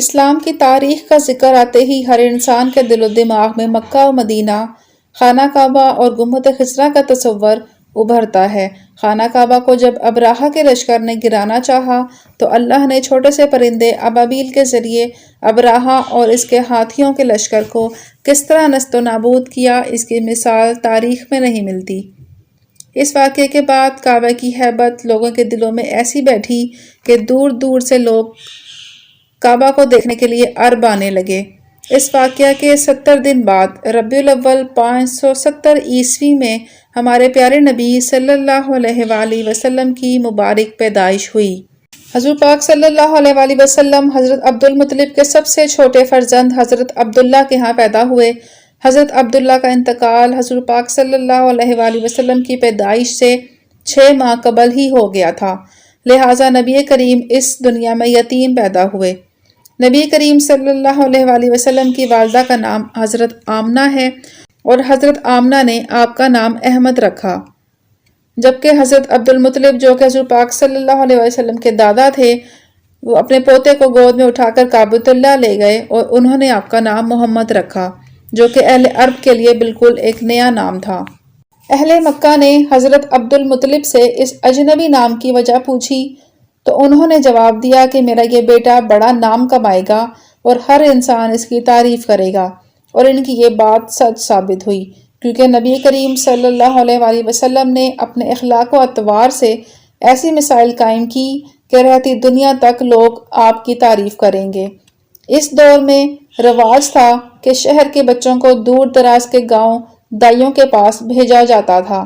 اسلام کی تاریخ کا ذکر آتے ہی ہر انسان کے دل و دماغ میں مکہ و مدینہ، خانہ کعبہ اور گنبد خضرا کا تصور ابھرتا ہے۔ خانہ کعبہ کو جب ابراہہ کے لشکر نے گرانا چاہا تو اللہ نے چھوٹے سے پرندے ابابیل کے ذریعے ابراہہ اور اس کے ہاتھیوں کے لشکر کو کس طرح نیست و نابود کیا، اس کی مثال تاریخ میں نہیں ملتی۔ اس واقعے کے بعد کعبہ کی ہیبت لوگوں کے دلوں میں ایسی بیٹھی کہ دور دور سے لوگ کعبہ کو دیکھنے کے لیے عرب آنے لگے۔ اس واقعہ کے 70 دن بعد ربیع الاول 570 عیسوی میں ہمارے پیارے نبی صلی اللہ علیہ وآلہ وسلم کی مبارک پیدائش ہوئی۔ حضور پاک صلی اللہ علیہ وآلہ وسلم حضرت عبد المطلب کے سب سے چھوٹے فرزند حضرت عبداللہ کے ہاں پیدا ہوئے۔ حضرت عبداللہ کا انتقال حضور پاک صلی اللہ علیہ وآلہ وسلم کی پیدائش سے 6 ماہ قبل ہی ہو گیا تھا، لہٰذا نبی کریم اس دنیا میں یتیم پیدا ہوئے۔ نبی کریم صلی اللہ علیہ وآلہ وسلم کی والدہ کا نام حضرت آمنہ ہے اور حضرت آمنہ نے آپ کا نام احمد رکھا، جبکہ حضرت عبد المطلب جو کہ حضور پاک صلی اللہ علیہ وسلم کے دادا تھے، وہ اپنے پوتے کو گود میں اٹھا کر کعبۃ اللہ لے گئے اور انہوں نے آپ کا نام محمد رکھا، جو کہ اہل عرب کے لیے بالکل ایک نیا نام تھا۔ اہل مکہ نے حضرت عبد المطلب سے اس اجنبی نام کی وجہ پوچھی تو انہوں نے جواب دیا کہ میرا یہ بیٹا بڑا نام کمائے گا اور ہر انسان اس کی تعریف کرے گا، اور ان کی یہ بات سچ ثابت ہوئی، کیونکہ نبی کریم صلی اللہ علیہ وآلہ وسلم نے اپنے اخلاق و اطوار سے ایسی مثال قائم کی کہ رہتی دنیا تک لوگ آپ کی تعریف کریں گے۔ اس دور میں رواج تھا کہ شہر کے بچوں کو دور دراز کے گاؤں دائیوں کے پاس بھیجا جاتا تھا۔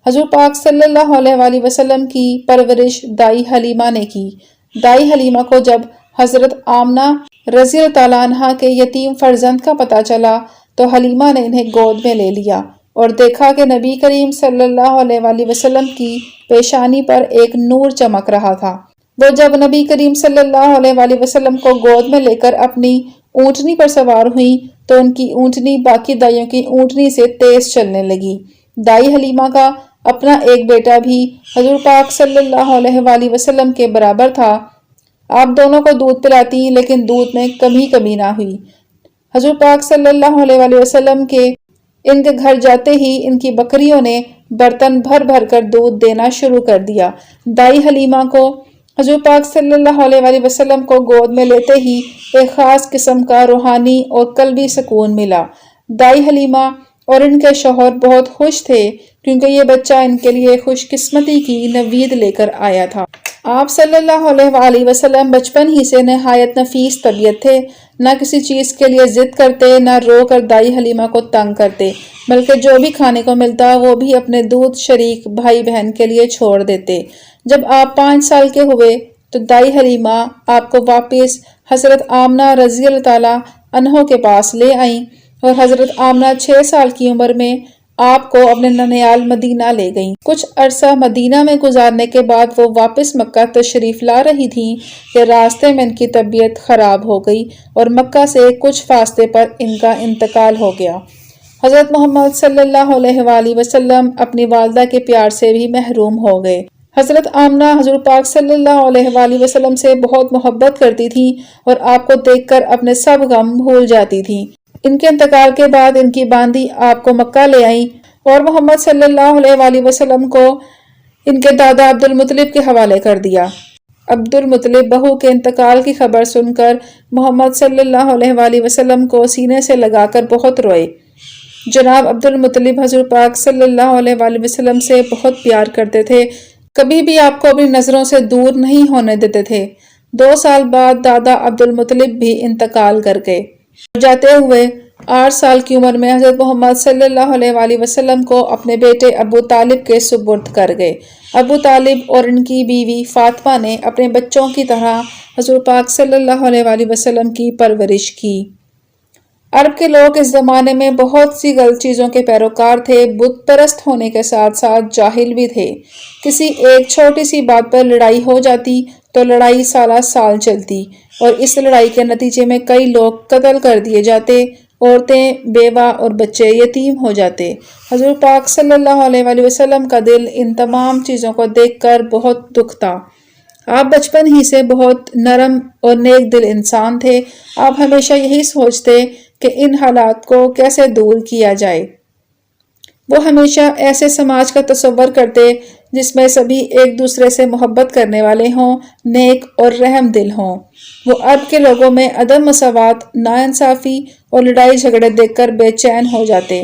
حضور پاک صلی اللہ علیہ وآلہ وسلم کی پرورش دائی حلیمہ نے کی۔ دائی حلیمہ کو جب حضرت آمنہ رضی اللہ تعالیٰ عنہ کے یتیم فرزند کا پتہ چلا تو حلیمہ نے انہیں گود میں لے لیا اور دیکھا کہ نبی کریم صلی اللہ علیہ وآلہ وسلم کی پیشانی پر ایک نور چمک رہا تھا۔ وہ جب نبی کریم صلی اللہ علیہ وآلہ وسلم کو گود میں لے کر اپنی اونٹنی پر سوار ہوئیں تو ان کی اونٹنی باقی دائیوں کی اونٹنی سے تیز چلنے لگی۔ دائی حلیمہ کا اپنا ایک بیٹا بھی حضور پاک صلی اللہ علیہ وآلہ وسلم کے برابر تھا۔ آپ دونوں کو دودھ پلاتی لیکن دودھ میں کمی نہ ہوئی۔ حضور پاک صلی اللہ علیہ وآلہ وسلم کے ان کے گھر جاتے ہی ان کی بکریوں نے برتن بھر بھر کر دودھ دینا شروع کر دیا۔ دائی حلیمہ کو حضور پاک صلی اللہ علیہ وآلہ وسلم کو گود میں لیتے ہی ایک خاص قسم کا روحانی اور قلبی سکون ملا۔ دائی حلیمہ اور ان کے شوہر بہت خوش تھے کیونکہ یہ بچہ ان کے لیے خوش قسمتی کی نوید لے کر آیا تھا۔ آپ صلی اللہ علیہ وآلہ وسلم بچپن ہی سے نہایت نفیس طبیعت تھے، نہ کسی چیز کے لیے ضد کرتے، نہ رو کر دائی حلیمہ کو تنگ کرتے، بلکہ جو بھی کھانے کو ملتا وہ بھی اپنے دودھ شریک بھائی بہن کے لیے چھوڑ دیتے۔ جب آپ 5 سال کے ہوئے تو دائی حلیمہ آپ کو واپس حضرت آمنہ رضی اللہ تعالیٰ عنہ کے پاس لے آئیں اور حضرت آمنہ 6 سال کی عمر میں آپ کو اپنے ننیال مدینہ لے گئیں۔ کچھ عرصہ مدینہ میں گزارنے کے بعد وہ واپس مکہ تشریف لا رہی تھیں کہ راستے میں ان کی طبیعت خراب ہو گئی اور مکہ سے کچھ فاصلے پر ان کا انتقال ہو گیا۔ حضرت محمد صلی اللہ علیہ وآلہ وسلم اپنی والدہ کے پیار سے بھی محروم ہو گئے۔ حضرت آمنہ حضور پاک صلی اللہ علیہ وآلہ وسلم سے بہت محبت کرتی تھیں اور آپ کو دیکھ کر اپنے سب غم بھول جاتی تھیں۔ ان کے انتقال کے بعد ان کی باندی آپ کو مکہ لے آئیں اور محمد صلی اللہ علیہ وآلہ وسلم کو ان کے دادا عبد المطلب کے حوالے کر دیا۔ عبد المطلب بہو کے انتقال کی خبر سن کر محمد صلی اللہ علیہ وآلہ وسلم کو سینے سے لگا کر بہت روئے۔ جناب عبد المطلب حضور پاک صلی اللہ علیہ وآلہ وسلم سے بہت پیار کرتے تھے، کبھی بھی آپ کو اپنی نظروں سے دور نہیں ہونے دیتے تھے۔ 2 سال بعد دادا عبد المطلب بھی انتقال کر گئے۔ جاتے ہوئے 8 سال کی عمر میں حضرت محمد صلی اللہ علیہ وآلہ وسلم کو اپنے بیٹے ابو طالب کے سپرد کر گئے۔ ابو طالب اور ان کی بیوی فاطمہ نے اپنے بچوں کی طرح حضور پاک صلی اللہ علیہ وآلہ وسلم کی پرورش کی۔ عرب کے لوگ اس زمانے میں بہت سی غلط چیزوں کے پیروکار تھے، بت پرست ہونے کے ساتھ ساتھ جاہل بھی تھے۔ کسی ایک چھوٹی سی بات پر لڑائی ہو جاتی تو لڑائی سالہ سال چلتی اور اس لڑائی کے نتیجے میں کئی لوگ قتل کر دیے جاتے، عورتیں، بیوہ اور بچے یتیم ہو جاتے۔ حضور پاک صلی اللہ علیہ وآلہ وسلم کا دل ان تمام چیزوں کو دیکھ کر بہت دکھتا۔ آپ بچپن ہی سے بہت نرم اور نیک دل انسان تھے۔ آپ ہمیشہ یہی سوچتے کہ ان حالات کو کیسے دور کیا جائے۔ وہ ہمیشہ ایسے سماج کا تصور کرتے جس میں سبھی ایک دوسرے سے محبت کرنے والے ہوں، نیک اور رحم دل ہوں۔ وہ عرب کے لوگوں میں عدم مساوات، ناانصافی اور لڑائی جھگڑے دیکھ کر بے چین ہو جاتے۔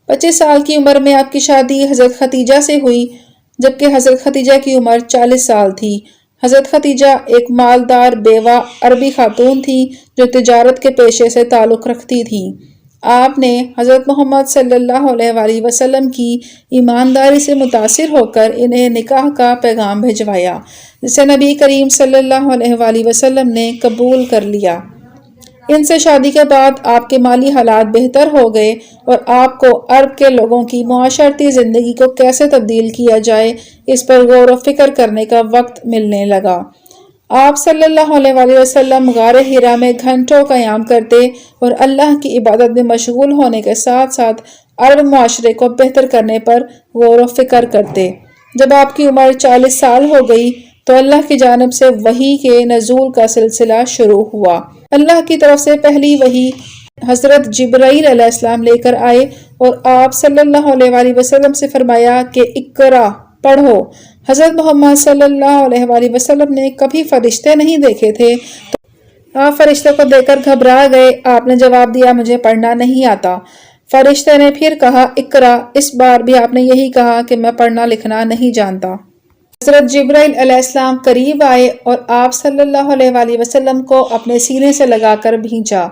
25 سال کی عمر میں آپ کی شادی حضرت ختیجہ سے ہوئی، جبکہ حضرت ختیجہ کی عمر 40 سال تھی۔ حضرت ختیجہ ایک مالدار بیوہ عربی خاتون تھی جو تجارت کے پیشے سے تعلق رکھتی تھی۔ آپ نے حضرت محمد صلی اللہ علیہ وآلہ وسلم کی ایمانداری سے متاثر ہو کر انہیں نکاح کا پیغام بھجوایا، جسے نبی کریم صلی اللہ علیہ وآلہ وسلم نے قبول کر لیا۔ ان سے شادی کے بعد آپ کے مالی حالات بہتر ہو گئے اور آپ کو عرب کے لوگوں کی معاشرتی زندگی کو کیسے تبدیل کیا جائے اس پر غور و فکر کرنے کا وقت ملنے لگا۔ آپ صلی اللہ علیہ وآلہ وسلم غار حرا میں گھنٹوں قیام کرتے اور اللہ کی عبادت میں مشغول ہونے کے ساتھ ساتھ عرب معاشرے کو بہتر کرنے پر غور و فکر کرتے۔ جب آپ کی عمر 40 سال ہو گئی تو اللہ کی جانب سے وحی کے نزول کا سلسلہ شروع ہوا۔ اللہ کی طرف سے پہلی وحی حضرت جبرائیل علیہ السلام لے کر آئے اور آپ صلی اللہ علیہ وآلہ وسلم سے فرمایا کہ اقرا، پڑھو۔ حضرت محمد صلی اللہ علیہ وآلہ وسلم نے کبھی فرشتے نہیں دیکھے تھے تو آپ فرشتے کو دیکھ کر گھبرا گئے۔ آپ نے جواب دیا، مجھے پڑھنا نہیں آتا۔ فرشتے نے پھر کہا، اقرا۔ اس بار بھی آپ نے یہی کہا کہ میں پڑھنا لکھنا نہیں جانتا۔ حضرت جبرائیل علیہ السلام قریب آئے اور آپ صلی اللہ علیہ وآلہ وسلم کو اپنے سینے سے لگا کر بھینچا۔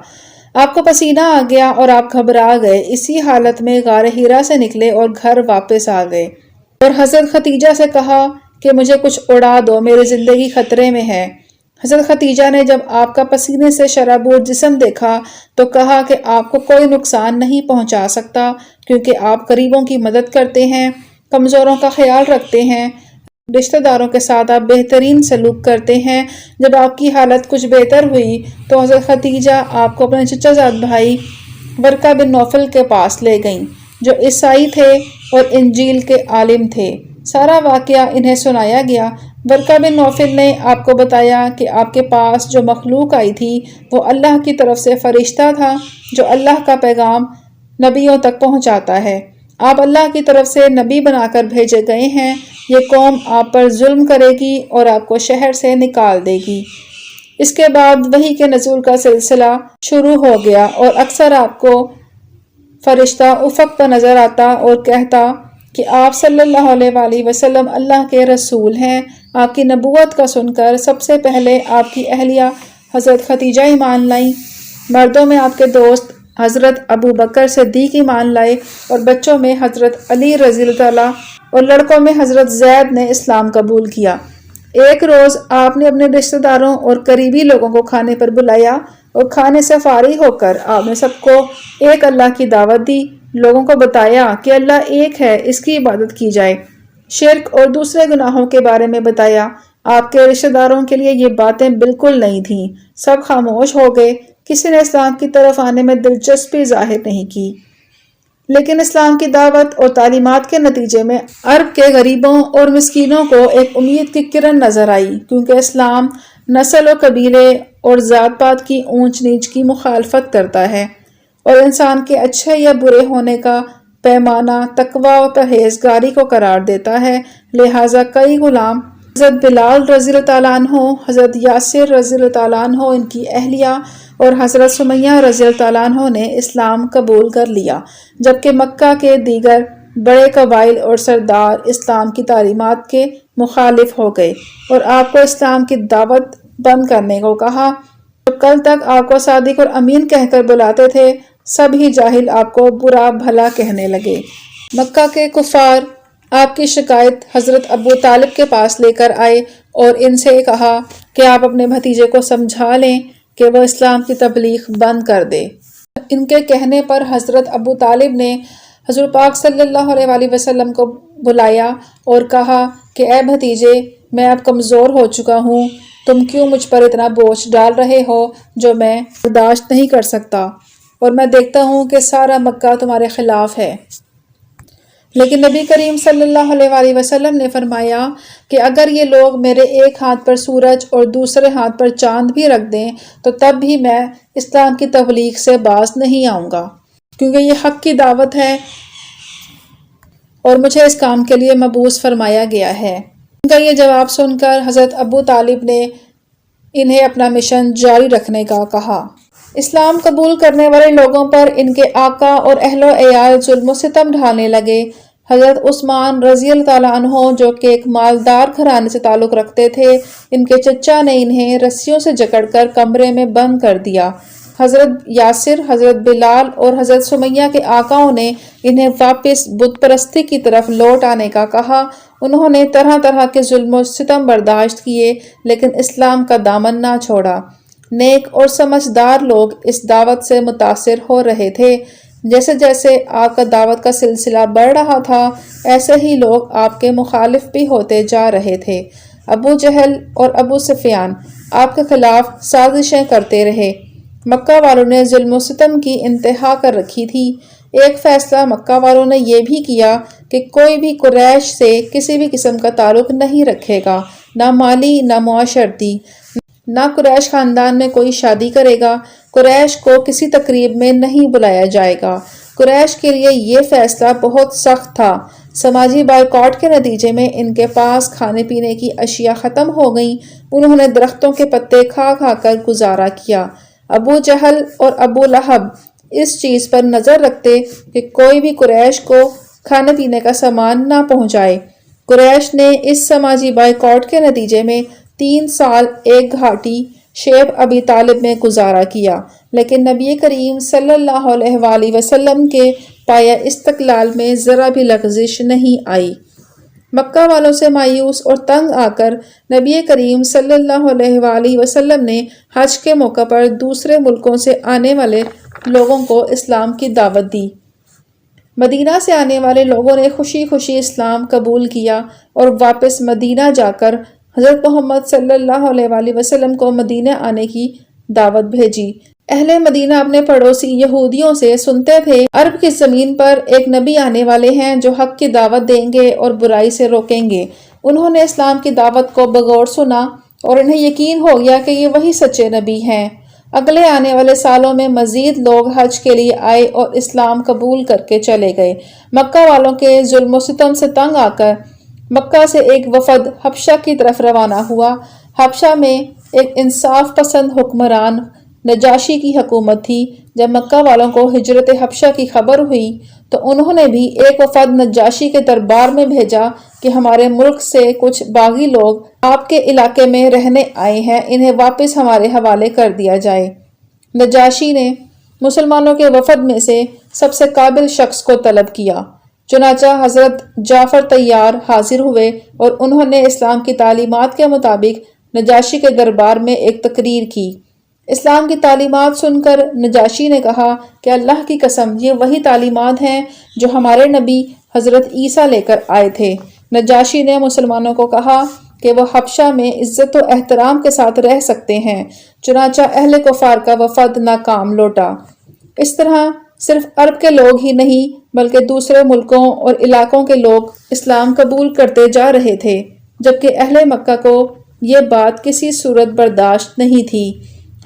آپ کو پسینہ آ گیا اور آپ گھبرا گئے۔ اسی حالت میں غار حرا سے نکلے اور گھر واپس آ گئے اور حضرت ختیجہ سے کہا کہ مجھے کچھ اڑا دو، میری زندگی خطرے میں ہے۔ حضرت ختیجہ نے جب آپ کا پسینے سے شرابور جسم دیکھا تو کہا کہ آپ کو کوئی نقصان نہیں پہنچا سکتا، کیونکہ آپ غریبوں کی مدد کرتے ہیں، کمزوروں کا خیال رکھتے ہیں، رشتہ داروں کے ساتھ آپ بہترین سلوک کرتے ہیں۔ جب آپ کی حالت کچھ بہتر ہوئی تو حضرت ختیجہ آپ کو اپنے چچا زاد بھائی ورقہ بن نوفل کے پاس لے گئیں، جو عیسائی تھے اور انجیل کے عالم تھے۔ سارا واقعہ انہیں سنایا گیا۔ ورقہ بن نوفل نے آپ کو بتایا کہ آپ کے پاس جو مخلوق آئی تھی وہ اللہ کی طرف سے فرشتہ تھا جو اللہ کا پیغام نبیوں تک پہنچاتا ہے۔ آپ اللہ کی طرف سے نبی بنا کر بھیجے گئے ہیں۔ یہ قوم آپ پر ظلم کرے گی اور آپ کو شہر سے نکال دے گی۔ اس کے بعد وحی کے نزول کا سلسلہ شروع ہو گیا اور اکثر آپ کو فرشتہ افق پر نظر آتا اور کہتا کہ آپ صلی اللہ علیہ وآلہ وسلم اللہ کے رسول ہیں۔ آپ کی نبوت کا سن کر سب سے پہلے آپ کی اہلیہ حضرت ختیجہ ایمان لائیں، مردوں میں آپ کے دوست حضرت ابو بکر صدیق ایمان لائے اور بچوں میں حضرت علی رضی اللہ عنہ اور لڑکوں میں حضرت زید نے اسلام قبول کیا۔ ایک روز آپ نے اپنے رشتہ داروں اور قریبی لوگوں کو کھانے پر بلایا اور کھانے سے فارغ ہو کر آپ نے سب کو ایک اللہ کی دعوت دی، لوگوں کو بتایا کہ اللہ ایک ہے، اس کی عبادت کی جائے، شرک اور دوسرے گناہوں کے بارے میں بتایا۔ آپ کے رشتہ داروں کے لیے یہ باتیں بالکل نہیں تھیں، سب خاموش ہو گئے، کسی نے اسلام کی طرف آنے میں دلچسپی ظاہر نہیں کی۔ لیکن اسلام کی دعوت اور تعلیمات کے نتیجے میں عرب کے غریبوں اور مسکینوں کو ایک امید کی کرن نظر آئی، کیونکہ اسلام نسل و قبیلے اور ذات پات کی اونچ نیچ کی مخالفت کرتا ہے اور انسان کے اچھے یا برے ہونے کا پیمانہ تقوی و پرہیزگاری کو قرار دیتا ہے۔ لہٰذا کئی غلام، حضرت بلال رضی اللہ تعالیٰ عنہ، حضرت یاسر رضی اللہ تعالیٰ عنہ، ان کی اہلیہ اور حضرت سمیہ رضی اللہ تعالیٰ عنہ نے اسلام قبول کر لیا، جبکہ مکہ کے دیگر بڑے قبائل اور سردار اسلام کی تعلیمات کے مخالف ہو گئے اور آپ کو اسلام کی دعوت بند کرنے کو کہا۔ جو کل تک آپ کو صادق اور امین کہہ کر بلاتے تھے، سب ہی جاہل آپ کو برا بھلا کہنے لگے۔ مکہ کے کفار آپ کی شکایت حضرت ابو طالب کے پاس لے کر آئے اور ان سے کہا کہ آپ اپنے بھتیجے کو سمجھا لیں کہ وہ اسلام کی تبلیغ بند کر دے۔ ان کے کہنے پر حضرت ابو طالب نے حضور پاک صلی اللہ علیہ وآلہ وسلم کو بلایا اور کہا کہ اے بھتیجے، میں اب کمزور ہو چکا ہوں، تم کیوں مجھ پر اتنا بوجھ ڈال رہے ہو جو میں برداشت نہیں کر سکتا، اور میں دیکھتا ہوں کہ سارا مکہ تمہارے خلاف ہے، لیکن نبی کریم صلی اللہ علیہ وسلم نے فرمایا کہ اگر یہ لوگ میرے ایک ہاتھ پر سورج اور دوسرے ہاتھ پر چاند بھی رکھ دیں تو تب بھی میں اسلام کی تبلیغ سے باز نہیں آؤں گا، کیونکہ یہ حق کی دعوت ہے اور مجھے اس کام کے لیے مبعوث فرمایا گیا ہے۔ ان کا یہ جواب سن کر حضرت ابو طالب نے انہیں اپنا مشن جاری رکھنے کا کہا۔ اسلام قبول کرنے والے لوگوں پر ان کے آقا اور اہل و عیال ظلم و ستم ڈھانے لگے۔ حضرت عثمان رضی اللہ تعالیٰ عنہ جو کہ ایک مالدار گھرانے سے تعلق رکھتے تھے، ان کے چچا نے انہیں رسیوں سے جکڑ کر کمرے میں بند کر دیا۔ حضرت یاسر، حضرت بلال اور حضرت سمیہ کے آقاؤں نے انہیں واپس بت پرستی کی طرف لوٹ آنے کا کہا۔ انہوں نے طرح طرح کے ظلم و ستم برداشت کیے لیکن اسلام کا دامن نہ چھوڑا۔ نیک اور سمجھدار لوگ اس دعوت سے متاثر ہو رہے تھے۔ جیسے جیسے آپ کا دعوت کا سلسلہ بڑھ رہا تھا، ایسے ہی لوگ آپ کے مخالف بھی ہوتے جا رہے تھے۔ ابو جہل اور ابو سفیان آپ کے خلاف سازشیں کرتے رہے۔ مکہ والوں نے ظلم و ستم کی انتہا کر رکھی تھی۔ ایک فیصلہ مکہ والوں نے یہ بھی کیا کہ کوئی بھی قریش سے کسی بھی قسم کا تعلق نہیں رکھے گا، نہ مالی نہ معاشرتی۔ نہ قریش خاندان میں کوئی شادی کرے گا، قریش کو کسی تقریب میں نہیں بلایا جائے گا۔ قریش کے لیے یہ فیصلہ بہت سخت تھا۔ سماجی بائیکاٹ کے نتیجے میں ان کے پاس کھانے پینے کی اشیاء ختم ہو گئیں۔ انہوں نے درختوں کے پتے کھا کھا کر گزارا کیا۔ ابو جہل اور ابو لہب اس چیز پر نظر رکھتے کہ کوئی بھی قریش کو کھانے پینے کا سامان نہ پہنچائے۔ قریش نے اس سماجی بائیکاٹ کے نتیجے میں 3 سال ایک گھاٹی شیب ابی طالب میں گزارا کیا، لیکن نبی کریم صلی اللہ علیہ وآلہ وسلم کے پایہ استقلال میں ذرا بھی لغزش نہیں آئی۔ مکہ والوں سے مایوس اور تنگ آ کر نبی کریم صلی اللہ علیہ وآلہ وسلم نے حج کے موقع پر دوسرے ملکوں سے آنے والے لوگوں کو اسلام کی دعوت دی۔ مدینہ سے آنے والے لوگوں نے خوشی خوشی اسلام قبول کیا اور واپس مدینہ جا کر حضرت محمد صلی اللہ علیہ وآلہ وسلم کو مدینہ آنے کی دعوت بھیجی۔ اہل مدینہ اپنے پڑوسی یہودیوں سے سنتے تھے عرب کی زمین پر ایک نبی آنے والے ہیں جو حق کی دعوت دیں گے اور برائی سے روکیں گے۔ انہوں نے اسلام کی دعوت کو بغور سنا اور انہیں یقین ہو گیا کہ یہ وہی سچے نبی ہیں۔ اگلے آنے والے سالوں میں مزید لوگ حج کے لیے آئے اور اسلام قبول کر کے چلے گئے۔ مکہ والوں کے ظلم و ستم سے تنگ آ کر مکہ سے ایک وفد حبشہ کی طرف روانہ ہوا۔ حبشہ میں ایک انصاف پسند حکمران نجاشی کی حکومت تھی۔ جب مکہ والوں کو ہجرت حبشہ کی خبر ہوئی تو انہوں نے بھی ایک وفد نجاشی کے دربار میں بھیجا کہ ہمارے ملک سے کچھ باغی لوگ آپ کے علاقے میں رہنے آئے ہیں، انہیں واپس ہمارے حوالے کر دیا جائے۔ نجاشی نے مسلمانوں کے وفد میں سے سب سے قابل شخص کو طلب کیا۔ چنانچہ حضرت جعفر طیار حاضر ہوئے اور انہوں نے اسلام کی تعلیمات کے مطابق نجاشی کے دربار میں ایک تقریر کی۔ اسلام کی تعلیمات سن کر نجاشی نے کہا کہ اللہ کی قسم یہ وہی تعلیمات ہیں جو ہمارے نبی حضرت عیسیٰ لے کر آئے تھے۔ نجاشی نے مسلمانوں کو کہا کہ وہ حبشہ میں عزت و احترام کے ساتھ رہ سکتے ہیں، چنانچہ اہل کفار کا وفد ناکام لوٹا۔ اس طرح صرف عرب کے لوگ ہی نہیں بلکہ دوسرے ملکوں اور علاقوں کے لوگ اسلام قبول کرتے جا رہے تھے، جبکہ اہل مکہ کو یہ بات کسی صورت برداشت نہیں تھی۔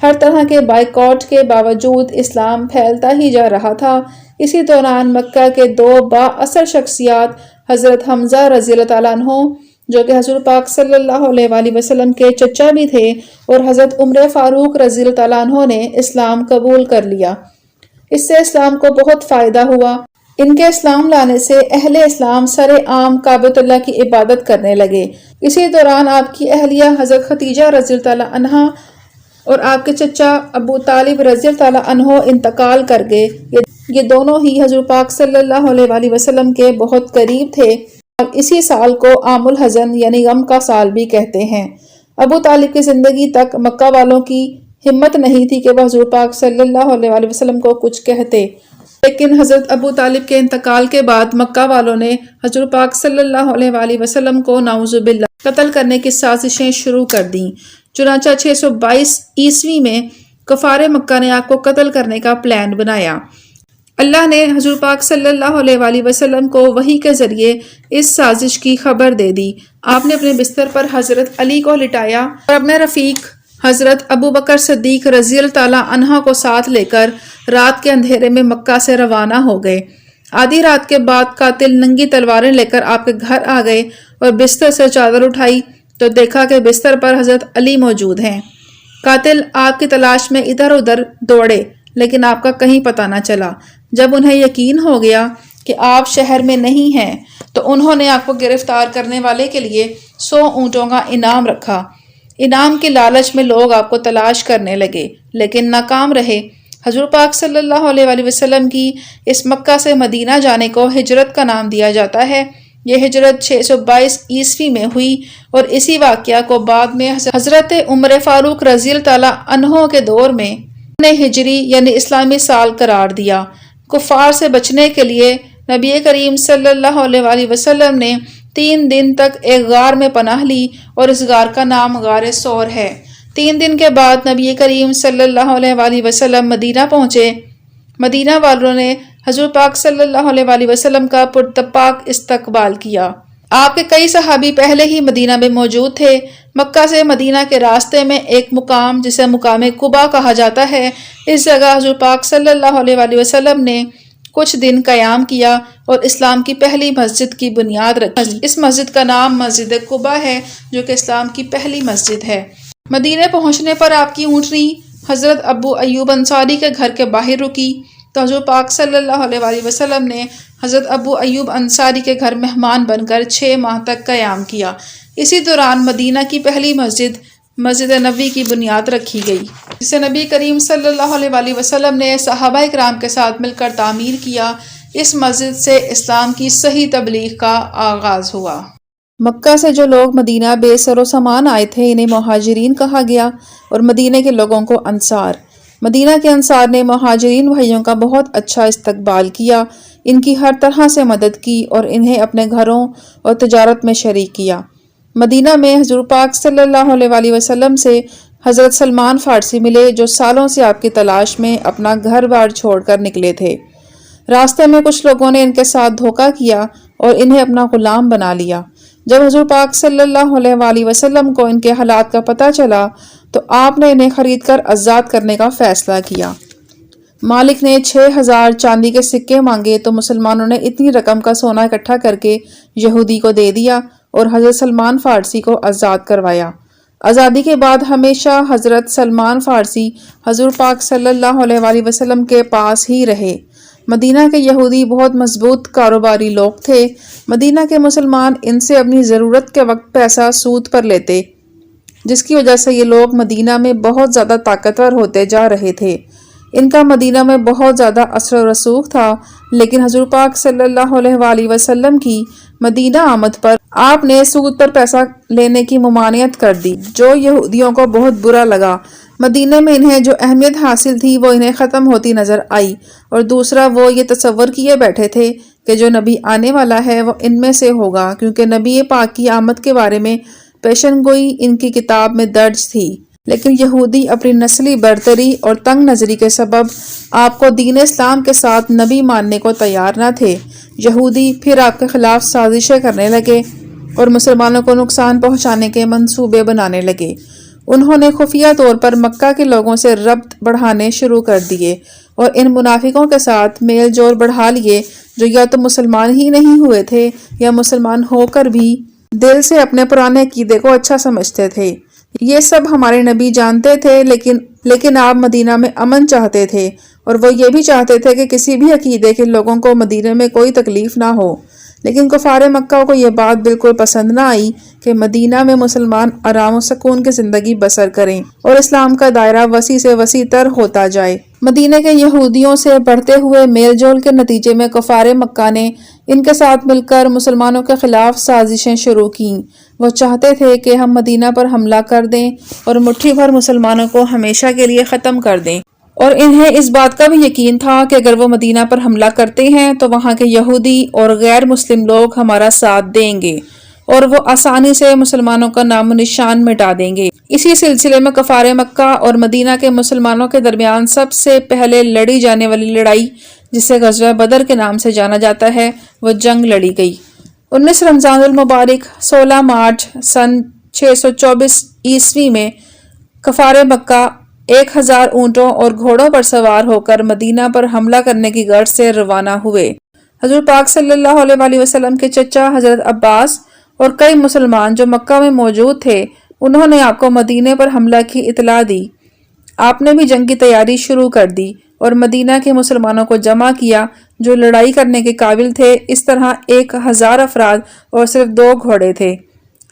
ہر طرح کے بائیکاٹ کے باوجود اسلام پھیلتا ہی جا رہا تھا۔ اسی دوران مکہ کے 2 با اثر شخصیات حضرت حمزہ رضی اللہ تعالیٰ عنہ جو کہ حضور پاک صلی اللہ علیہ وآلہ وسلم کے چچا بھی تھے، اور حضرت عمر فاروق رضی اللہ تعالیٰ عنہ نے اسلام قبول کر لیا۔ اس سے اسلام کو بہت فائدہ ہوا۔ ان کے اسلام لانے سے اہل اسلام سر عام کعبۃ اللہ کی عبادت کرنے لگے۔ اسی دوران آپ کی اہلیہ حضرت ختیجہ رضی اللہ تعالیٰ عنہا اور آپ کے چچا ابو طالب رضی اللہ تعالیٰ عنہ انتقال کر گئے۔ یہ دونوں ہی حضور پاک صلی اللہ علیہ وآلہ وسلم کے بہت قریب تھے۔ اسی سال کو عام الحزن یعنی غم کا سال بھی کہتے ہیں۔ ابو طالب کی زندگی تک مکہ والوں کی ہمت نہیں تھی کہ وہ حضور پاک صلی اللہ علیہ وآلہ وسلم کو کچھ کہتے، لیکن حضرت ابو طالب کے انتقال کے بعد مکہ والوں نے حضور پاک صلی اللہ علیہ وآلہ وسلم کو نعوذ باللہ قتل کرنے کی سازشیں شروع کر دیں۔ چنانچہ 622 عیسوی میں کفار مکہ نے آپ کو قتل کرنے کا پلان بنایا۔ اللہ نے حضور پاک صلی اللہ علیہ وآلہ وسلم کو وحی کے ذریعے اس سازش کی خبر دے دی۔ آپ نے اپنے بستر پر حضرت علی کو لٹایا اور اپنے رفیق حضرت ابو بکر صدیق رضی اللہ تعالیٰ عنہ کو ساتھ لے کر رات کے اندھیرے میں مکہ سے روانہ ہو گئے۔ آدھی رات کے بعد قاتل ننگی تلواریں لے کر آپ کے گھر آ گئے اور بستر سے چادر اٹھائی تو دیکھا کہ بستر پر حضرت علی موجود ہیں۔ قاتل آپ کی تلاش میں ادھر ادھر دوڑے لیکن آپ کا کہیں پتہ نہ چلا۔ جب انہیں یقین ہو گیا کہ آپ شہر میں نہیں ہیں تو انہوں نے آپ کو گرفتار کرنے والے کے لیے 100 اونٹوں کا انعام رکھا۔ انعام کی لالچ میں لوگ آپ کو تلاش کرنے لگے لیکن ناکام رہے۔ حضور پاک صلی اللہ علیہ وآلہ وسلم کی اس مکہ سے مدینہ جانے کو ہجرت کا نام دیا جاتا ہے۔ یہ ہجرت 622 عیسوی میں ہوئی اور اسی واقعہ کو بعد میں حضرت عمر فاروق رضی اللہ تعالیٰ عنہ کے دور میں نے ہجری یعنی اسلامی سال قرار دیا۔ کفار سے بچنے کے لیے نبی کریم صلی اللہ علیہ وآلہ وسلم نے 3 دن تک ایک غار میں پناہ لی اور اس غار کا نام غار ثور ہے۔ 3 دن کے بعد نبی کریم صلی اللہ علیہ وآلہ وسلم مدینہ پہنچے۔ مدینہ والوں نے حضور پاک صلی اللہ علیہ وآلہ وسلم کا پرتپاک استقبال کیا۔ آپ کے کئی صحابی پہلے ہی مدینہ میں موجود تھے۔ مکہ سے مدینہ کے راستے میں ایک مقام جسے مقام قباء کہا جاتا ہے، اس جگہ حضور پاک صلی اللہ علیہ وآلہ وسلم نے کچھ دن قیام کیا اور اسلام کی پہلی مسجد کی بنیاد رکھی۔ اس مسجد کا نام مسجد قباء ہے جو کہ اسلام کی پہلی مسجد ہے۔ مدینہ پہنچنے پر آپ کی اونٹنی حضرت ابو ایوب انصاری کے گھر کے باہر رکی تو حضور پاک صلی اللہ علیہ وآلہ وسلم نے حضرت ابو ایوب انصاری کے گھر مہمان بن کر 6 ماہ تک قیام کیا۔ اسی دوران مدینہ کی پہلی مسجد مسجد نبوی کی بنیاد رکھی گئی جسے نبی کریم صلی اللہ علیہ وآلہ وسلم نے صحابہ اکرام کے ساتھ مل کر تعمیر کیا۔ اس مسجد سے اسلام کی صحیح تبلیغ کا آغاز ہوا۔ مکہ سے جو لوگ مدینہ بے سر و سامان آئے تھے انہیں مہاجرین کہا گیا اور مدینہ کے لوگوں کو انصار۔ مدینہ کے انصار نے مہاجرین بھائیوں کا بہت اچھا استقبال کیا، ان کی ہر طرح سے مدد کی اور انہیں اپنے گھروں اور تجارت میں شریک کیا۔ مدینہ میں حضور پاک صلی اللہ علیہ وآلہ وسلم سے حضرت سلمان فارسی ملے جو سالوں سے آپ کی تلاش میں اپنا گھر بار چھوڑ کر نکلے تھے۔ راستے میں کچھ لوگوں نے ان کے ساتھ دھوکہ کیا اور انہیں اپنا غلام بنا لیا۔ جب حضور پاک صلی اللہ علیہ وآلہ وسلم کو ان کے حالات کا پتہ چلا تو آپ نے انہیں خرید کر آزاد کرنے کا فیصلہ کیا۔ مالک نے 6000 چاندی کے سکے مانگے تو مسلمانوں نے اتنی رقم کا سونا اکٹھا کر کے یہودی کو دے دیا اور حضرت سلمان فارسی کو آزاد کروایا۔ آزادی کے بعد ہمیشہ حضرت سلمان فارسی حضور پاک صلی اللہ علیہ وآلہ وسلم کے پاس ہی رہے۔ مدینہ کے یہودی بہت مضبوط کاروباری لوگ تھے۔ مدینہ کے مسلمان ان سے اپنی ضرورت کے وقت پیسہ سود پر لیتے، جس کی وجہ سے یہ لوگ مدینہ میں بہت زیادہ طاقتور ہوتے جا رہے تھے۔ ان کا مدینہ میں بہت زیادہ اثر و رسوخ تھا، لیکن حضور پاک صلی اللہ علیہ وآلہ وسلم کی مدینہ آمد پر آپ نے سود پر پیسہ لینے کی ممانعت کر دی، جو یہودیوں کو بہت برا لگا۔ مدینہ میں انہیں جو اہمیت حاصل تھی وہ انہیں ختم ہوتی نظر آئی، اور دوسرا وہ یہ تصور کیے بیٹھے تھے کہ جو نبی آنے والا ہے وہ ان میں سے ہوگا، کیونکہ نبی پاک کی آمد کے بارے میں پیشن گوئی ان کی کتاب میں درج تھی۔ لیکن یہودی اپنی نسلی برتری اور تنگ نظری کے سبب آپ کو دین اسلام کے ساتھ نبی ماننے کو تیار نہ تھے۔ یہودی پھر آپ کے خلاف سازشیں کرنے لگے اور مسلمانوں کو نقصان پہنچانے کے منصوبے بنانے لگے۔ انہوں نے خفیہ طور پر مکہ کے لوگوں سے ربط بڑھانے شروع کر دیے اور ان منافقوں کے ساتھ میل جول بڑھا لیے جو یا تو مسلمان ہی نہیں ہوئے تھے یا مسلمان ہو کر بھی دل سے اپنے پرانے عقیدے کو اچھا سمجھتے تھے۔ یہ سب ہمارے نبی جانتے تھے، لیکن آپ مدینہ میں امن چاہتے تھے، اور وہ یہ بھی چاہتے تھے کہ کسی بھی عقیدے کے لوگوں کو مدینہ میں کوئی تکلیف نہ ہو۔ لیکن کفار مکہ کو یہ بات بالکل پسند نہ آئی کہ مدینہ میں مسلمان آرام و سکون کی زندگی بسر کریں اور اسلام کا دائرہ وسیع سے وسیع تر ہوتا جائے۔ مدینہ کے یہودیوں سے بڑھتے ہوئے میل جول کے نتیجے میں کفار مکہ نے ان کے ساتھ مل کر مسلمانوں کے خلاف سازشیں شروع کیں۔ وہ چاہتے تھے کہ ہم مدینہ پر حملہ کر دیں اور مٹھی بھر مسلمانوں کو ہمیشہ کے لیے ختم کر دیں، اور انہیں اس بات کا بھی یقین تھا کہ اگر وہ مدینہ پر حملہ کرتے ہیں تو وہاں کے یہودی اور غیر مسلم لوگ ہمارا ساتھ دیں گے اور وہ آسانی سے مسلمانوں کا نام و نشان مٹا دیں گے۔ اسی سلسلے میں کفار مکہ اور مدینہ کے مسلمانوں کے درمیان سب سے پہلے لڑی جانے والی لڑائی جسے غزوہ بدر کے نام سے جانا جاتا ہے، وہ جنگ لڑی گئی۔ 19 رمضان المبارک 16 مارچ سن 624 عیسوی میں کفار مکہ 1000 اونٹوں اور گھوڑوں پر سوار ہو کر مدینہ پر حملہ کرنے کی غرض سے روانہ ہوئے۔ حضور پاک صلی اللہ علیہ وسلم کے چچا حضرت عباس اور کئی مسلمان جو مکہ میں موجود تھے، انہوں نے آپ کو مدینے پر حملہ کی اطلاع دی۔ آپ نے بھی جنگ کی تیاری شروع کر دی اور مدینہ کے مسلمانوں کو جمع کیا جو لڑائی کرنے کے قابل تھے۔ اس طرح 1000 افراد اور صرف 2 گھوڑے تھے،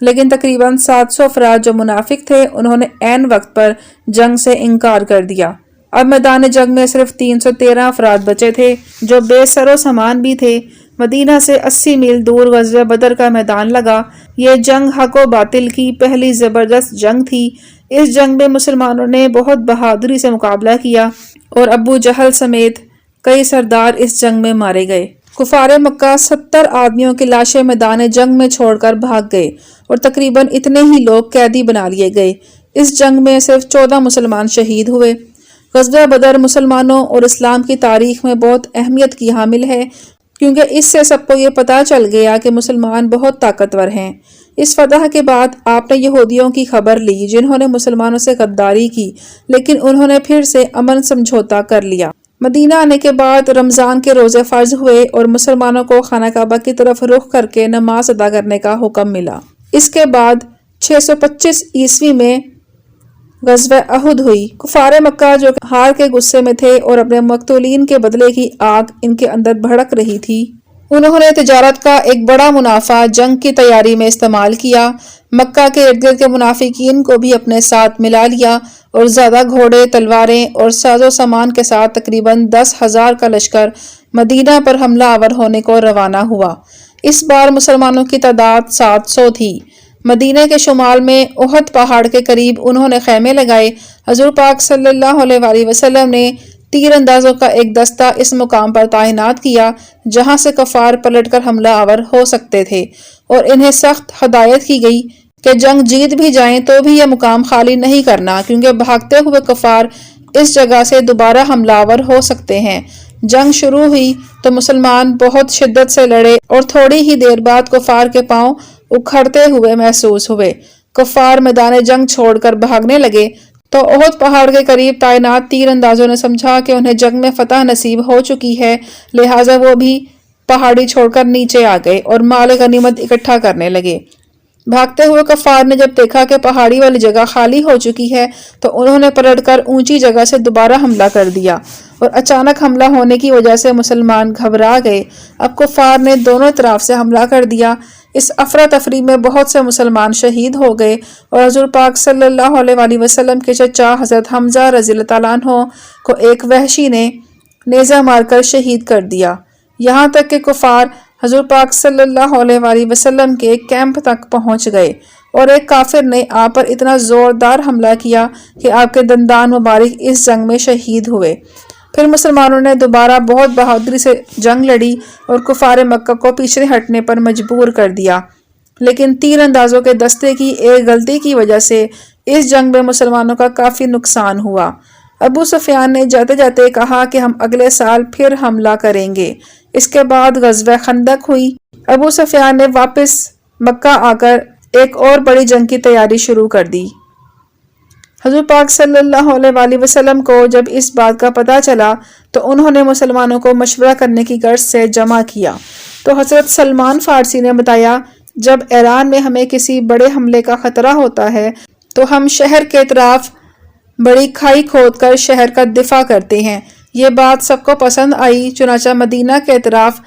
لیکن تقریباً 700 افراد جو منافق تھے انہوں نے عین وقت پر جنگ سے انکار کر دیا۔ اب میدان جنگ میں صرف 313 افراد بچے تھے جو بے سر و سامان بھی تھے۔ مدینہ سے 80 میل دور غزوہ بدر کا میدان لگا۔ یہ جنگ حق و باطل کی پہلی زبردست جنگ تھی۔ اس جنگ میں مسلمانوں نے بہت بہادری سے مقابلہ کیا اور ابو جہل سمیت کئی سردار اس جنگ میں مارے گئے۔ کفار مکہ 70 آدمیوں کی لاشیں میدان جنگ میں چھوڑ کر بھاگ گئے اور تقریباً اتنے ہی لوگ قیدی بنا لیے گئے۔ اس جنگ میں صرف 14 مسلمان شہید ہوئے۔ غزوہ بدر مسلمانوں اور اسلام کی تاریخ میں بہت اہمیت کی حامل ہے، کیونکہ اس سے سب کو یہ پتہ چل گیا کہ مسلمان بہت طاقتور ہیں۔ اس فتح کے بعد آپ نے یہودیوں کی خبر لی جنہوں نے مسلمانوں سے غداری کی، لیکن انہوں نے پھر سے امن سمجھوتا کر لیا۔ مدینہ آنے کے بعد رمضان کے روزے فرض ہوئے اور مسلمانوں کو خانہ کعبہ کی طرف رخ کر کے نماز ادا کرنے کا حکم ملا۔ اس کے بعد 625 عیسوی میں غزوہ احد ہوئی۔ کفار مکہ جو ہار کے غصے میں تھے اور اپنے مقتولین کے بدلے کی آگ ان کے اندر بھڑک رہی تھی، انہوں نے تجارت کا ایک بڑا منافع جنگ کی تیاری میں استعمال کیا۔ مکہ کے ارد گرد کے منافقین کو بھی اپنے ساتھ ملا لیا اور زیادہ گھوڑے، تلواریں اور ساز و سامان کے ساتھ تقریباً 10,000 کا لشکر مدینہ پر حملہ آور ہونے کو روانہ ہوا۔ اس بار مسلمانوں کی تعداد 700 تھی۔ مدینہ کے شمال میں احد پہاڑ کے قریب انہوں نے خیمے لگائے۔ حضور پاک صلی اللہ علیہ وسلم نے تیر اندازوں کا ایک دستہ اس مقام پر تعینات کیا جہاں سے کفار پلٹ کر حملہ آور ہو سکتے تھے، اور انہیں سخت ہدایت کی گئی کہ جنگ جیت بھی جائیں تو بھی یہ مقام خالی نہیں کرنا، کیونکہ بھاگتے ہوئے کفار اس جگہ سے دوبارہ حملہ آور ہو سکتے ہیں۔ جنگ شروع ہوئی تو مسلمان بہت شدت سے لڑے اور تھوڑی ہی دیر بعد کفار کے پاؤں اکھڑتے ہوئے محسوس ہوئے۔ کفار میدان جنگ چھوڑ کر بھاگنے لگے تو احد پہاڑ کے قریب تعینات تیر اندازوں نے سمجھا کہ انہیں جنگ میں فتح نصیب ہو چکی ہے، لہٰذا وہ بھی پہاڑی چھوڑ کر نیچے آ گئے اور مال غنیمت اکٹھا کرنے لگے۔ بھاگتے ہوئے کفار نے جب دیکھا کہ پہاڑی والی جگہ خالی ہو چکی ہے تو انہوں نے پلٹ کر اونچی جگہ سے دوبارہ حملہ کر دیا، اور اچانک حملہ ہونے کی وجہ سے مسلمان گھبرا گئے۔ اب کفار نے دونوں طرف سے حملہ کر دیا۔ اس افراتفری میں بہت سے مسلمان شہید ہو گئے اور حضور پاک صلی اللہ علیہ وسلم کے چچا حضرت حمزہ رضی اللہ تعالیٰ عنہ کو ایک وحشی نے نیزہ مار کر شہید کر دیا۔ یہاں تک کہ کفار حضور پاک صلی اللہ علیہ وسلم کے کیمپ تک پہنچ گئے اور ایک کافر نے آپ پر اتنا زوردار حملہ کیا کہ آپ کے دندان مبارک اس جنگ میں شہید ہوئے۔ پھر مسلمانوں نے دوبارہ بہت بہادری سے جنگ لڑی اور کفار مکہ کو پیچھے ہٹنے پر مجبور کر دیا، لیکن تیر اندازوں کے دستے کی ایک غلطی کی وجہ سے اس جنگ میں مسلمانوں کا کافی نقصان ہوا۔ ابو سفیان نے جاتے جاتے کہا کہ ہم اگلے سال پھر حملہ کریں گے۔ اس کے بعد غزوہ خندق ہوئی۔ ابو سفیان نے واپس مکہ آ کر ایک اور بڑی جنگ کی تیاری شروع کر دی۔ حضور پاک صلی اللہ علیہ وسلم کو جب اس بات کا پتہ چلا تو انہوں نے مسلمانوں کو مشورہ کرنے کی غرض سے جمع کیا تو حضرت سلمان فارسی نے بتایا، جب ایران میں ہمیں کسی بڑے حملے کا خطرہ ہوتا ہے تو ہم شہر کے اطراف بڑی کھائی کھود کر شہر کا دفاع کرتے ہیں۔ یہ بات سب کو پسند آئی، چنانچہ مدینہ کے اطراف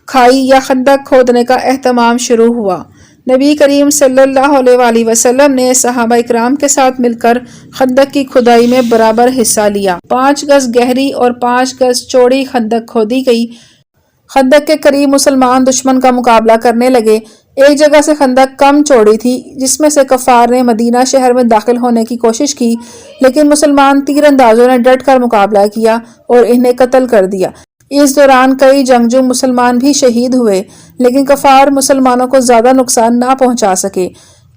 کھائی یا خندق کھودنے کا اہتمام شروع ہوا۔ نبی کریم صلی اللہ علیہ وسلم نے صحابہ اکرام کے ساتھ مل کر خندق کی کھدائی میں برابر حصہ لیا۔ 5 گز گہری اور 5 گز چوڑی خندق کھودی گئی۔ خندق کے قریب مسلمان دشمن کا مقابلہ کرنے لگے۔ ایک جگہ سے خندق کم چوڑی تھی جس میں سے کفار نے مدینہ شہر میں داخل ہونے کی کوشش کی، لیکن مسلمان تیر اندازوں نے ڈٹ کر مقابلہ کیا اور انہیں قتل کر دیا۔ اس دوران کئی جنگجو مسلمان بھی شہید ہوئے، لیکن کفار مسلمانوں کو زیادہ نقصان نہ پہنچا سکے۔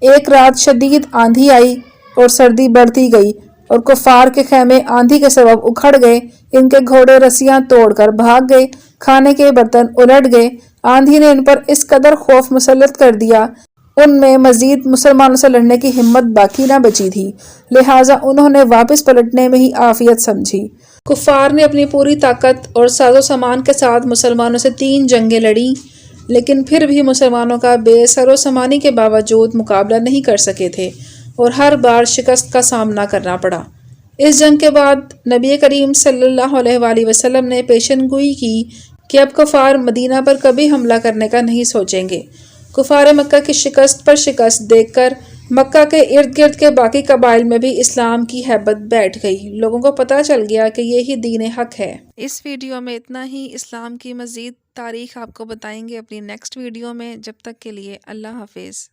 ایک رات شدید آندھی آئی اور سردی بڑھتی گئی۔ اور کفار کے خیمے آندھی کے سبب اکھڑ گئے، ان کے گھوڑے رسیاں توڑ کر بھاگ گئے، کھانے کے برتن الٹ گئے۔ آندھی نے ان پر اس قدر خوف مسلط کر دیا، ان میں مزید مسلمانوں سے لڑنے کی ہمت باقی نہ بچی تھی، لہٰذا انہوں نے واپس پلٹنے میں ہی عافیت سمجھی۔ کفار نے اپنی پوری طاقت اور ساز و سامان کے ساتھ مسلمانوں سے 3 جنگیں لڑیں، لیکن پھر بھی مسلمانوں کا بے سر و سامانی کے باوجود مقابلہ نہیں کر سکے تھے اور ہر بار شکست کا سامنا کرنا پڑا۔ اس جنگ کے بعد نبی کریم صلی اللہ علیہ وآلہ وسلم نے پیشن گوئی کی کہ اب کفار مدینہ پر کبھی حملہ کرنے کا نہیں سوچیں گے۔ کفار مکہ کی شکست پر شکست دیکھ کر مکہ کے ارد گرد کے باقی قبائل میں بھی اسلام کی ہیبت بیٹھ گئی، لوگوں کو پتہ چل گیا کہ یہی دین حق ہے۔ اس ویڈیو میں اتنا ہی۔ اسلام کی مزید تاریخ آپ کو بتائیں گے اپنی نیکسٹ ویڈیو میں۔ جب تک کے لیے اللہ حافظ۔